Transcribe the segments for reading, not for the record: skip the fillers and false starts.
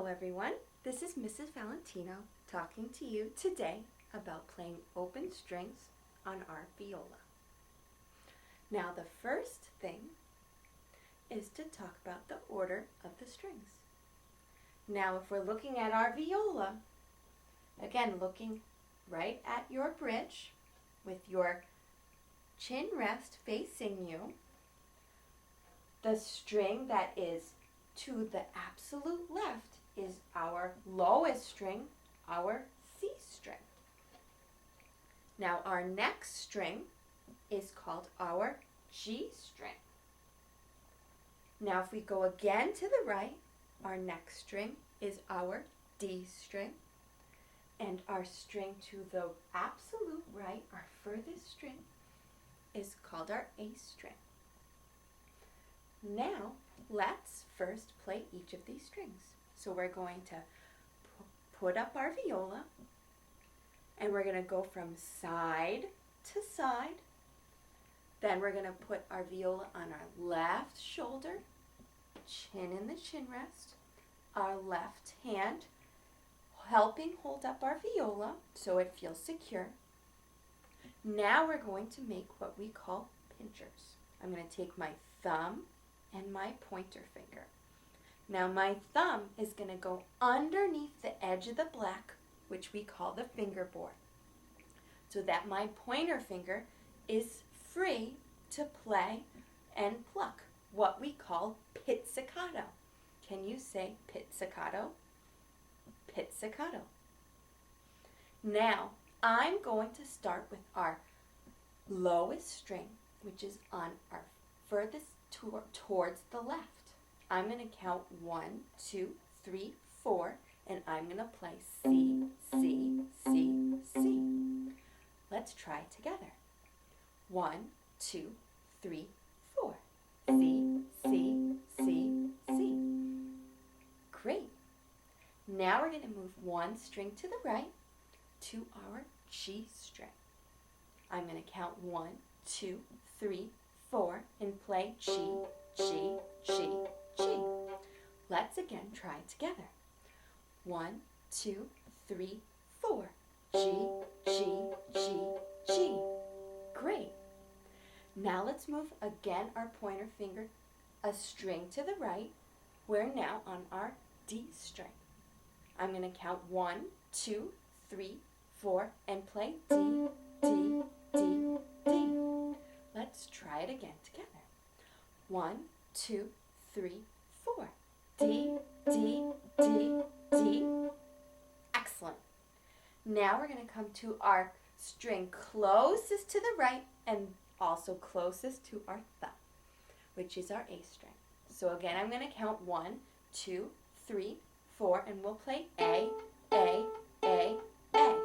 Hello everyone, this is Mrs. Valentino talking to you today about playing open strings on our viola. Now the first thing is to talk about the order of the strings. Now if we're looking at our viola, again looking right at your bridge with your chin rest facing you, the string that is to the absolute left is our lowest string, our C string. Now our next string is called our G string. Now if we go again to the right, our next string is our D string. And our string to the absolute right, our furthest string, is called our A string. Now, let's first play each of these strings. So we're going to put up our viola, and we're going to go from side to side. Then we're going to put our viola on our left shoulder, chin in the chin rest, our left hand helping hold up our viola so it feels secure. Now we're going to make what we call pinchers. I'm going to take my thumb and my pointer finger. Now my thumb is going to go underneath the edge of the black, which we call the fingerboard, so that my pointer finger is free to play and pluck, what we call pizzicato. Can you say pizzicato? Pizzicato. Now I'm going to start with our lowest string, which is on our furthest towards the left. I'm going to count 1, 2, 3, 4, and I'm going to play C, C, C, C. Let's try together. 1, 2, 3, 4. C, C, C, C. Great. Now we're going to move one string to the right to our G string. I'm going to count 1, 2, 3, 4, and play G, G, G, G. Let's again try together. 1, 2, 3, 4. G, G, G, G. Great. Now let's move again our pointer finger a string to the right. We're now on our D string. I'm going to count 1, 2, 3, 4, and play D, D, D, D. Let's try it again together. 1, 2, 3, 4. D, D, D, D. Excellent. Now we're going to come to our string closest to the right and also closest to our thumb, which is our A string. So again, I'm going to count 1, 2, 3, 4, and we'll play A, A, A, A.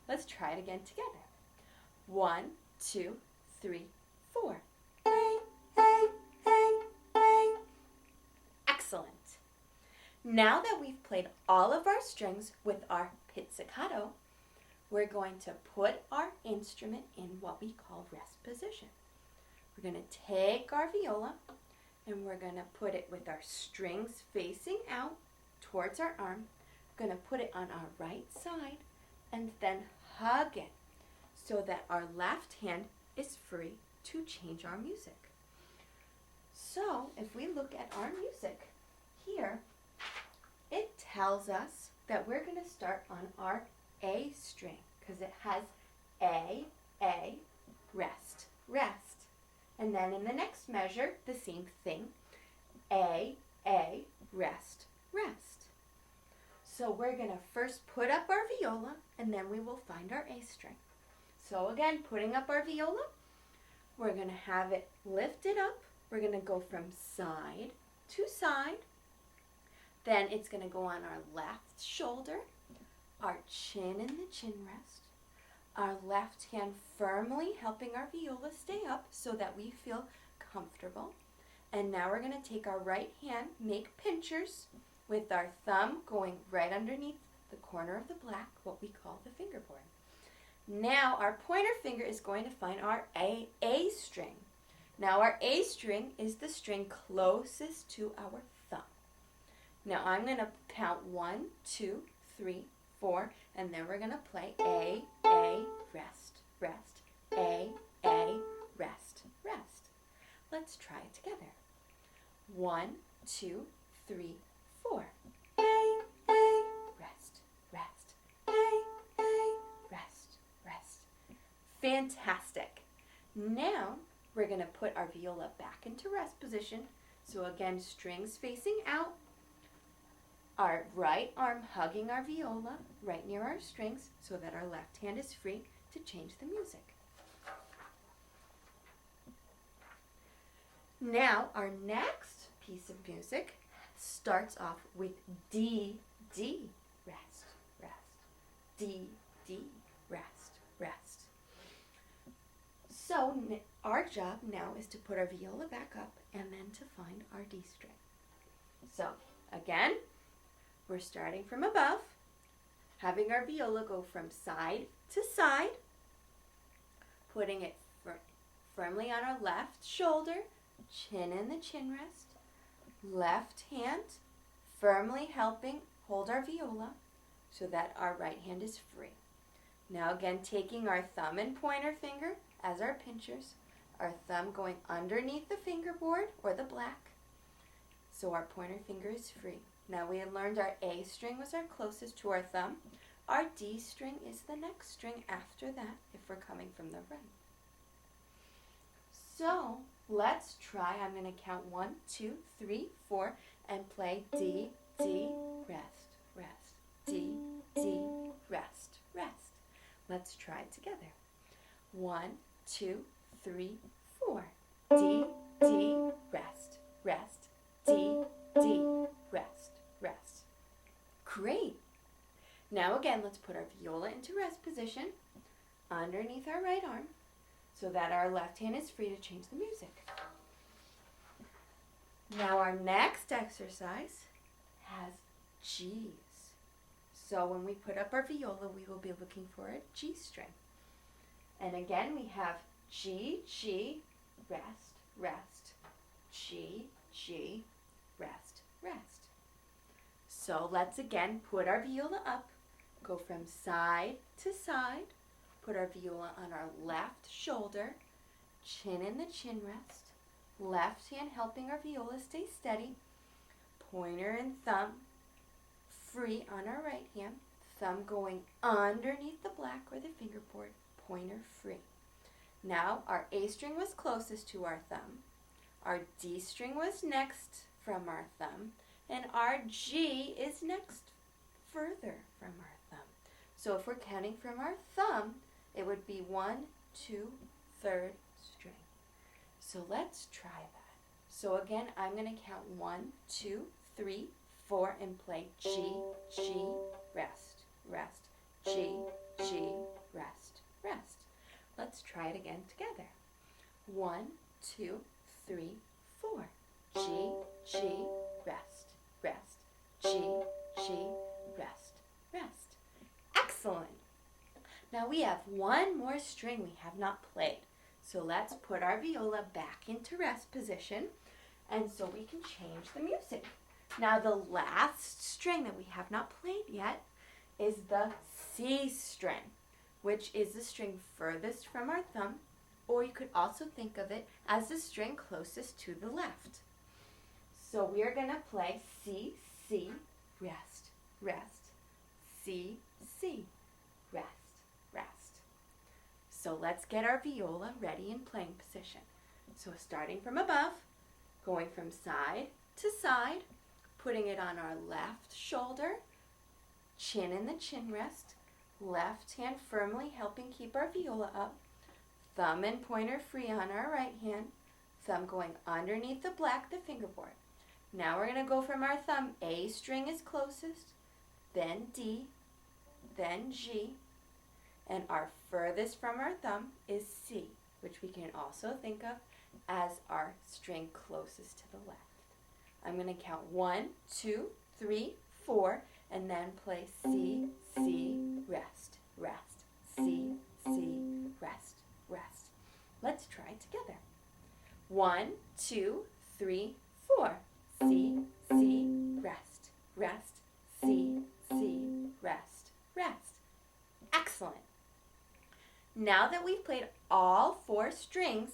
Let's try it again together. 1, 2, 3, 4. A, A, A, A. Excellent. Now that we've played all of our strings with our pizzicato, we're going to put our instrument in what we call rest position. We're going to take our viola and we're going to put it with our strings facing out towards our arm. We're going to put it on our right side and then hug it so that our left hand is free to change our music. So if we look at our music here, it tells us that we're going to start on our A string because it has A, rest, rest. And then in the next measure, the same thing, A, rest, rest. So we're going to first put up our viola and then we will find our A string. So again, putting up our viola, we're going to have it lifted up. We're going to go from side to side. Then it's going to go on our left shoulder, our chin in the chin rest, our left hand firmly helping our viola stay up so that we feel comfortable. And now we're going to take our right hand, make pinchers with our thumb going right underneath the corner of the black, what we call the fingerboard. Now our pointer finger is going to find our A string. Now our A string is the string closest to our thumb. Now I'm going to count 1, 2, 3, 4, and then we're going to play A, rest, rest, A, rest, rest. Let's try it together. 1, 2, 3, 4. A, rest, rest, A, rest, rest. Fantastic. Now we're going to put our viola back into rest position. So again, strings facing out, our right arm hugging our viola right near our strings so that our left hand is free to change the music. Now our next piece of music starts off with D, rest, rest, D, rest, rest. So our job now is to put our viola back up and then to find our D string. So again, we're starting from above, having our viola go from side to side, putting it firmly on our left shoulder, chin in the chin rest, left hand firmly helping hold our viola so that our right hand is free. Now again, taking our thumb and pointer finger as our pinchers, our thumb going underneath the fingerboard or the black, so our pointer finger is free. Now we had learned our A string was our closest to our thumb. Our D string is the next string after that if we're coming from the right. So let's try. I'm going to count 1, 2, 3, 4 and play D, rest, rest, D, rest, rest. Let's try it together. 1, 2, 3, 4. D, rest, rest, D, rest, rest. Great. Now again, let's put our viola into rest position underneath our right arm so that our left hand is free to change the music. Now our next exercise has G's. So when we put up our viola, we will be looking for a G string. And again, we have G, rest, rest, G, rest, rest. So let's again put our viola up, go from side to side, put our viola on our left shoulder, chin in the chin rest, left hand helping our viola stay steady, pointer and thumb free on our right hand, thumb going underneath the black or the fingerboard, pointer free. Now our A string was closest to our thumb, our D string was next from our thumb, and our G is next further from our thumb. So if we're counting from our thumb, it would be 1, 2, 3rd string. So let's try that. So again, I'm going to count 1, 2, 3, 4 and play G, rest, rest, G, rest, rest. Let's try it again together. 1, 2, 3, 4. G, rest, rest, G, rest, rest. Excellent. Now we have one more string we have not played. So let's put our viola back into rest position and so we can change the music. Now the last string that we have not played yet is the C string, which is the string furthest from our thumb, or you could also think of it as the string closest to the left. So we are going to play C, rest, rest, C, rest, rest. So let's get our viola ready in playing position. So starting from above, going from side to side, putting it on our left shoulder, chin in the chin rest, left hand firmly helping keep our viola up, thumb and pointer free on our right hand, thumb going underneath the black, the fingerboard. Now we're going to go from our thumb, A string is closest, then D, then G, and our furthest from our thumb is C, which we can also think of as our string closest to the left. I'm going to count 1, 2, 3, 4, and then play C, rest, rest, C, rest, rest. Let's try it together. 1, 2, 3, 4. C, rest, rest, C, C, rest, rest. Excellent. Now that we've played all 4 strings,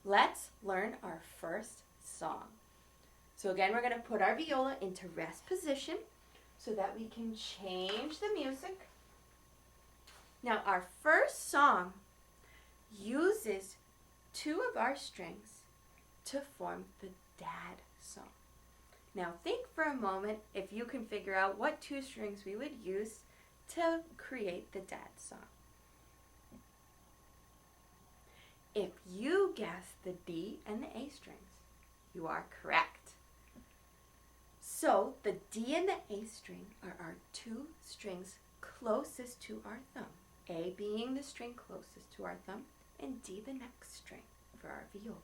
let's learn our first song. So again, we're going to put our viola into rest position so that we can change the music. Now our first song uses 2 of our strings to form the dad song. Now think for a moment if you can figure out what 2 strings we would use to create the dad song. If you guess the D and the A strings, you are correct. So the D and the A string are our 2 strings closest to our thumb. A being the string closest to our thumb and D the next string for our viola.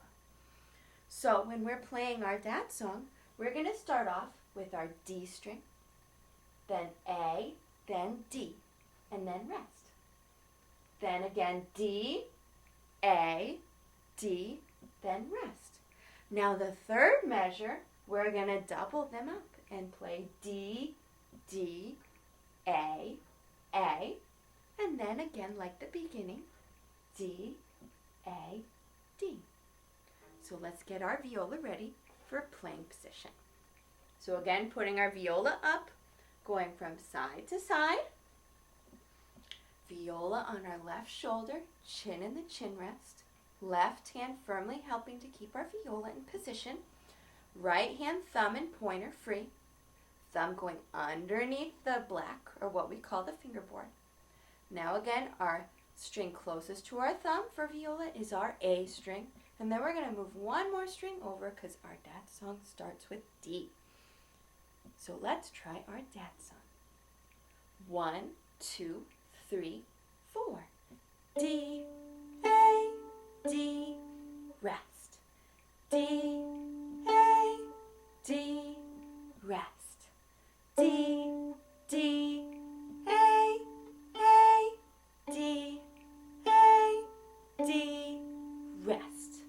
So when we're playing our dad song, we're going to start off with our D string, then A, then D, and then rest. Then again D, A, D, then rest. Now the third measure, we're going to double them up and play D, D, A, and then again like the beginning, D, A, D. So let's get our viola ready for playing position. So again, putting our viola up, going from side to side. Viola on our left shoulder, chin in the chin rest. Left hand firmly helping to keep our viola in position. Right hand thumb and pointer free. Thumb going underneath the black, or what we call the fingerboard. Now again, our string closest to our thumb for viola is our A string. And then we're going to move one more string over because our dad song starts with D. So let's try our dad song. 1, 2, 3, 4. D, A, D, rest. D, A, D, rest. D, D, A, D, A, D, rest.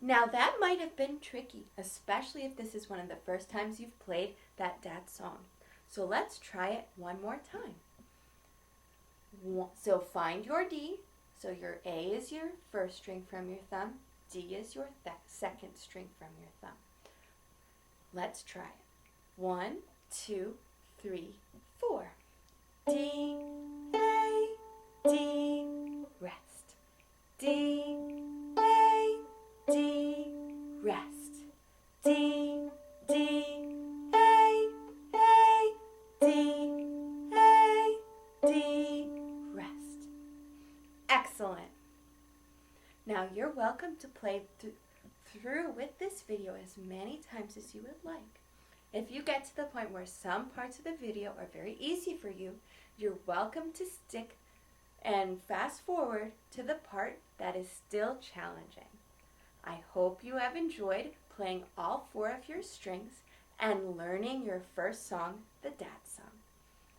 Now that might have been tricky, especially if this is one of the first times you've played that dad song. So let's try it one more time. So find your D. So your A is your first string from your thumb. D is your second string from your thumb. Let's try it. 1, 2, 3, 4. D, A, D, rest. D, A, D, rest. D, D, A, D, A, D, rest. Excellent. Now you're welcome to play through with this video as many times as you would like. If you get to the point where some parts of the video are very easy for you, you're welcome to stick and fast forward to the part that is still challenging. I hope you have enjoyed playing all 4 of your strings and learning your first song, the dad song.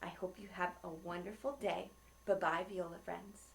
I hope you have a wonderful day. Bye-bye, viola friends.